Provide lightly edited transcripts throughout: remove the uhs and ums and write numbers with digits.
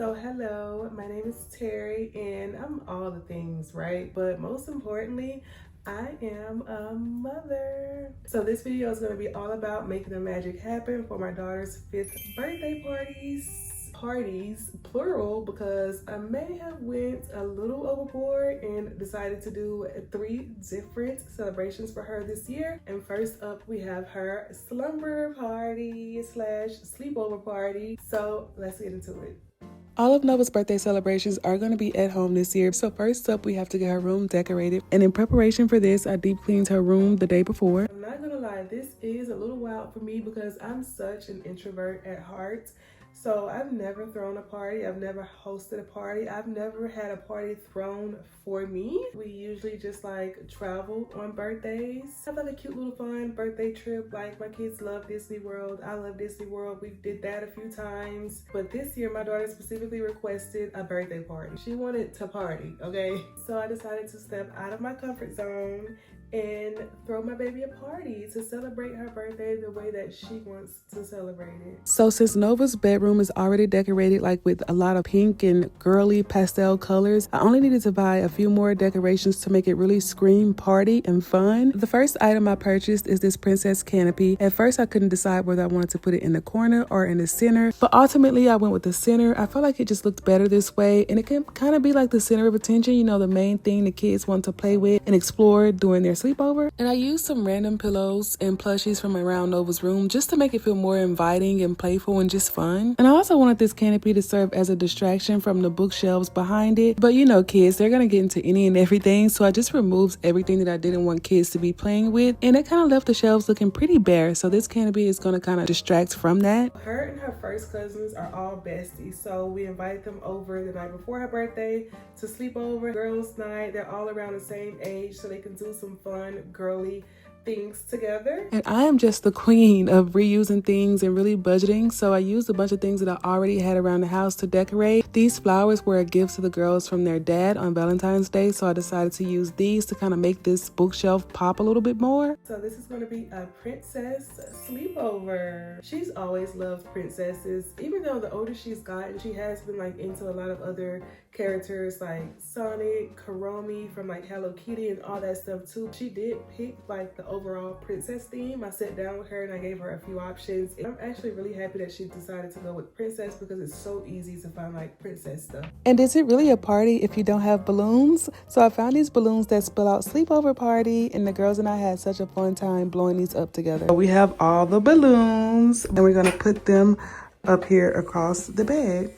So hello, my name is Terry and I'm all the things, right? But most importantly, I am a mother. So this video is going to be all about making the magic happen for my daughter's 5th birthday parties plural, because I may have went a little overboard and decided to do 3 different celebrations for her this year. And first up, we have her slumber party slash sleepover party. So let's get into it. All of Nova's birthday celebrations are going to be at home this year. So first up, we have to get her room decorated. And in preparation for this, I deep cleaned her room the day before. I'm not going to lie, this is a little wild for me because I'm such an introvert at heart. So I've never thrown a party. I've never hosted a party. I've never had a party thrown for me. We usually just like travel on birthdays. Have like a cute little fun birthday trip. Like my kids love Disney World. I love Disney World. We did that a few times. But this year my daughter specifically requested a birthday party. She wanted to party, okay? So I decided to step out of my comfort zone and throw my baby a party to celebrate her birthday the way that she wants to celebrate it. So since Nova's bedroom is already decorated like with a lot of pink and girly pastel colors, I only needed to buy a few more decorations to make it really scream party and fun. The first item I purchased is this princess canopy. At first I couldn't decide whether I wanted to put it in the corner or in the center, but ultimately I went with the center. I felt like it just looked better this way, and it can kind of be like the center of attention, you know, the main thing the kids want to play with and explore during their sleepover. And I used some random pillows and plushies from around Nova's room just to make it feel more inviting and playful and just fun. And I also wanted this canopy to serve as a distraction from the bookshelves behind it. But you know, kids, they're gonna get into any and everything, so I just removed everything that I didn't want kids to be playing with, and it kind of left the shelves looking pretty bare. So this canopy is gonna kind of distract from that. Her and her first cousins are all besties, so we invited them over the night before her birthday to sleep over. Girls' night. They're all around the same age, so they can do some fun girly things together. And I am just the queen of reusing things and really budgeting, so I used a bunch of things that I already had around the house to decorate. These flowers were a gift to the girls from their dad on Valentine's Day, so I decided to use these to kind of make this bookshelf pop a little bit more. So this is going to be a princess sleepover. She's always loved princesses. Even though the older she's gotten, she has been like into a lot of other characters like Sonic, Karomi from like Hello Kitty and all that stuff too. She did pick like the overall princess theme. I sat down with her and I gave her a few options. I'm actually really happy that she decided to go with princess because it's so easy to find like princess stuff. And is it really a party if you don't have balloons? So I found these balloons that spell out sleepover party, and the girls and I had such a fun time blowing these up together. We have all the balloons and we're gonna put them up here across the bed.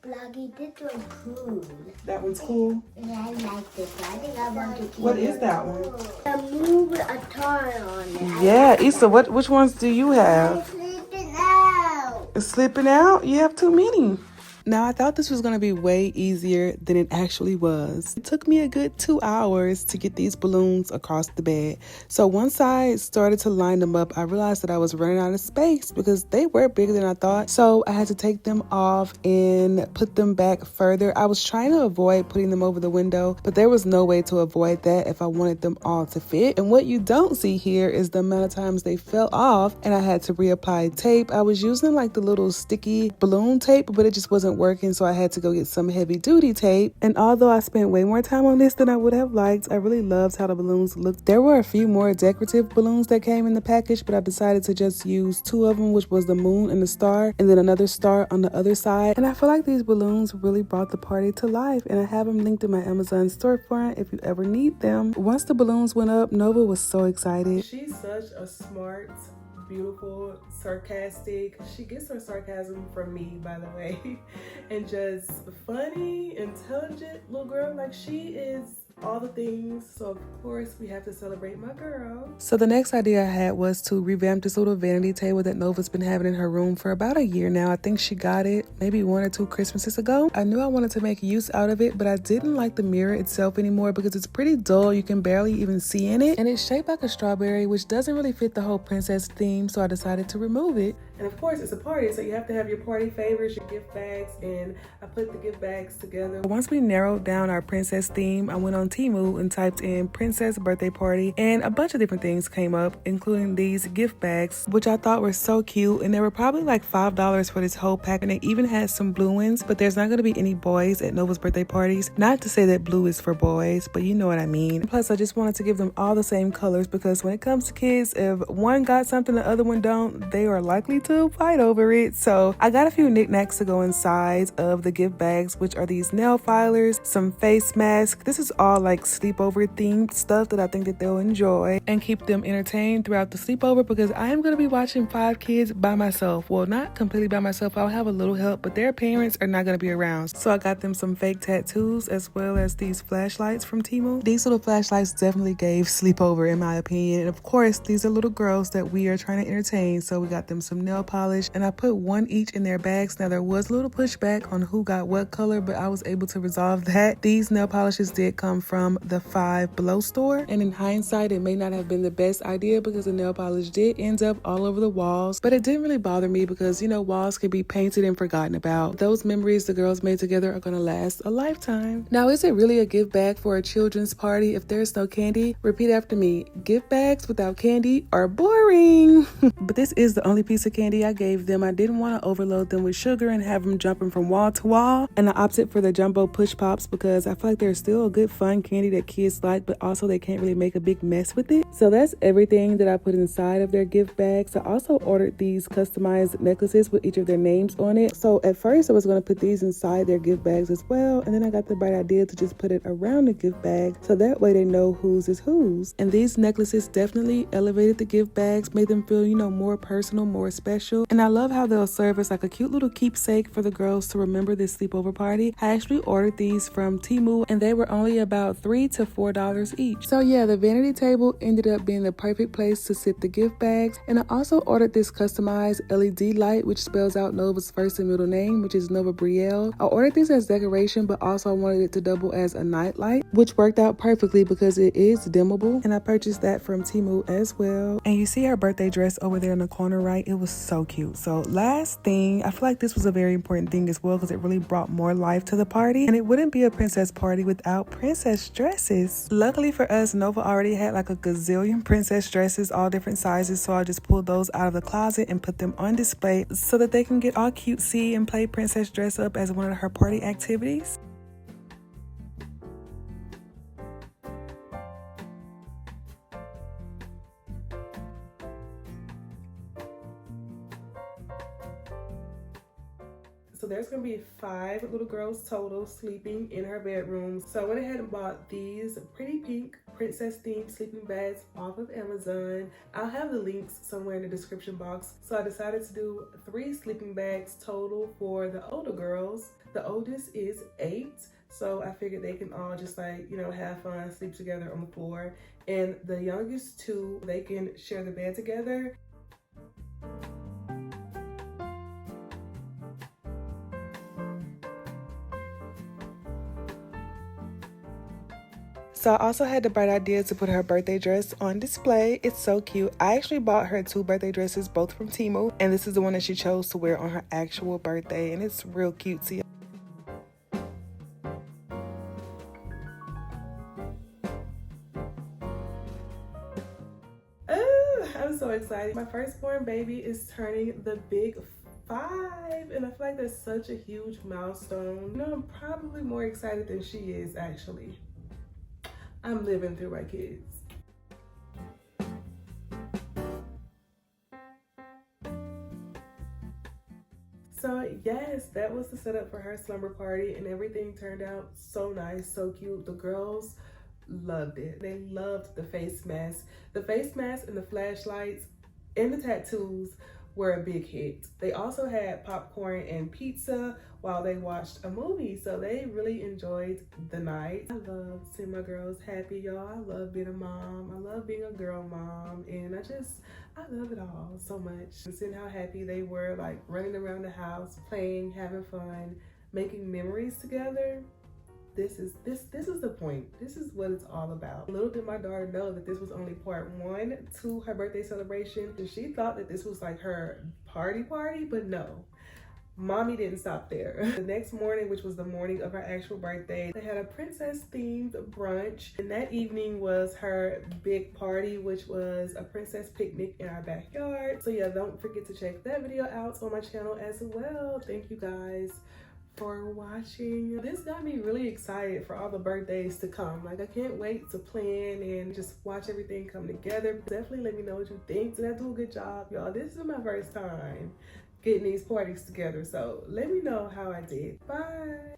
Bloggy, this one's cool. That one's cool? Yeah, I like this. I think I want to keep What is that one? a move a toy on it. Yeah, Issa, which ones do you have? I'm sleeping out. It's slipping out? You have too many. Now, I thought this was going to be way easier than it actually was. It took me a good 2 hours to get these balloons across the bed. So once I started to line them up, I realized that I was running out of space because they were bigger than I thought. So I had to take them off and put them back further. I was trying to avoid putting them over the window, but there was no way to avoid that if I wanted them all to fit. And what you don't see here is the amount of times they fell off and I had to reapply tape. I was using like the little sticky balloon tape, but it just wasn't working, so I had to go get some heavy duty tape. And although I spent way more time on this than I would have liked, I really loved how the balloons looked. There were a few more decorative balloons that came in the package, but I decided to just use 2 of them, which was the moon and the star, and then another star on the other side. And I feel like these balloons really brought the party to life, and I have them linked in my Amazon storefront if you ever need them. Once the balloons went up, Nova was so excited. She's such a smart, beautiful, sarcastic. She gets her sarcasm from me, by the way, and just funny, intelligent little girl. Like, she is all the things. So of course we have to celebrate my girl. So the next idea I had was to revamp this little vanity table that Nova's been having in her room for about a year now. I think she got it maybe 1 or 2 Christmases ago. I knew I wanted to make use out of it, but I didn't like the mirror itself anymore because it's pretty dull. You can barely even see in it, and it's shaped like a strawberry, which doesn't really fit the whole princess theme, so I decided to remove it. And of course, it's a party, so you have to have your party favors, your gift bags, and I put the gift bags together. Once we narrowed down our princess theme, I went on Temu and typed in princess birthday party, and a bunch of different things came up, including these gift bags, which I thought were so cute, and they were probably like $5 for this whole pack, and they even had some blue ones, but there's not going to be any boys at Nova's birthday parties. Not to say that blue is for boys, but you know what I mean. Plus, I just wanted to give them all the same colors because when it comes to kids, if one got something the other one don't, they are likely to fight over it. So I got a few knickknacks to go inside of the gift bags, which are these nail filers, some face masks. This is all like sleepover themed stuff that I think that they'll enjoy and keep them entertained throughout the sleepover, because I am going to be watching 5 kids by myself. Well, not completely by myself. I'll have a little help, but their parents are not going to be around. So I got them some fake tattoos as well as these flashlights from Temu. These little flashlights definitely gave sleepover in my opinion. And of course, these are little girls that we are trying to entertain. So we got them some nail polish and I put one each in their bags. Now there was a little pushback on who got what color, but I was able to resolve that. These nail polishes did come from the Five Below store. And in hindsight, it may not have been the best idea because the nail polish did end up all over the walls, but it didn't really bother me because, you know, walls can be painted and forgotten about. Those memories the girls made together are going to last a lifetime. Now, is it really a gift bag for a children's party if there's no candy? Repeat after me. Gift bags without candy are boring. But this is the only piece of candy I gave them. I didn't want to overload them with sugar and have them jumping from wall to wall. And I opted for the jumbo push pops because I feel like they're still a good fun candy that kids like, but also they can't really make a big mess with it. So that's everything that I put inside of their gift bags. I also ordered these customized necklaces with each of their names on it. So at first I was going to put these inside their gift bags as well, and then I got the bright idea to just put it around the gift bag so that way they know whose is whose. And these necklaces definitely elevated the gift bags, made them feel, you know, more personal, more special. And I love how they'll serve as like a cute little keepsake for the girls to remember this sleepover party. I actually ordered these from Temu and they were only about $3 to $4 each. So yeah, the vanity table ended up being the perfect place to sit the gift bags. And I also ordered this customized LED light which spells out Nova's first and middle name, which is Nova Brielle. I ordered these as decoration, but also I wanted it to double as a night light, which worked out perfectly because it is dimmable. And I purchased that from Temu as well. And you see her birthday dress over there in the corner, right? It was so cute. So last thing, I feel like this was a very important thing as well because it really brought more life to the party. And it wouldn't be a princess party without princess dresses. Luckily for us, Nova already had like a gazillion princess dresses, all different sizes. So I just pulled those out of the closet and put them on display so that they can get all cutesy and play princess dress up as one of her party activities. So there's going to be 5 little girls total sleeping in her bedroom. So I went ahead and bought these pretty pink princess themed sleeping bags off of Amazon. I'll have the links somewhere in the description box. So I decided to do 3 sleeping bags total for the older girls. The oldest is 8. So I figured they can all just like, you know, have fun, sleep together on the floor. And the youngest 2, they can share the bed together. So I also had the bright idea to put her birthday dress on display. It's so cute. I actually bought her 2 birthday dresses, both from Temu, and this is the one that she chose to wear on her actual birthday, and it's real cutesy. I'm so excited. My firstborn baby is turning the big 5, and I feel like that's such a huge milestone. You know, I'm probably more excited than she is actually. I'm living through my kids. So yes, that was the setup for her slumber party, and everything turned out so nice, so cute. The girls loved it. They loved the face mask. The face mask and the flashlights and the tattoos were a big hit. They also had popcorn and pizza while they watched a movie, so they really enjoyed the night. I love seeing my girls happy, y'all. I love being a mom. I love being a girl mom, and I love it all so much. And seeing how happy they were, like running around the house, playing, having fun, making memories together. this is the point. This is what it's all about. Little did my daughter know that this was only part 1 to her birthday celebration. She thought that this was like her party, but no. Mommy didn't stop there. The next morning, which was the morning of her actual birthday, they had a princess themed brunch. And that evening was her big party, which was a princess picnic in our backyard. So yeah, don't forget to check that video out on my channel as well. Thank you guys for watching. This got me really excited for all the birthdays to come. Like, I can't wait to plan and just watch everything come together. Definitely let me know what you think. Did I do a good job, y'all? This is my first time getting these parties together, so let me know how I did. Bye.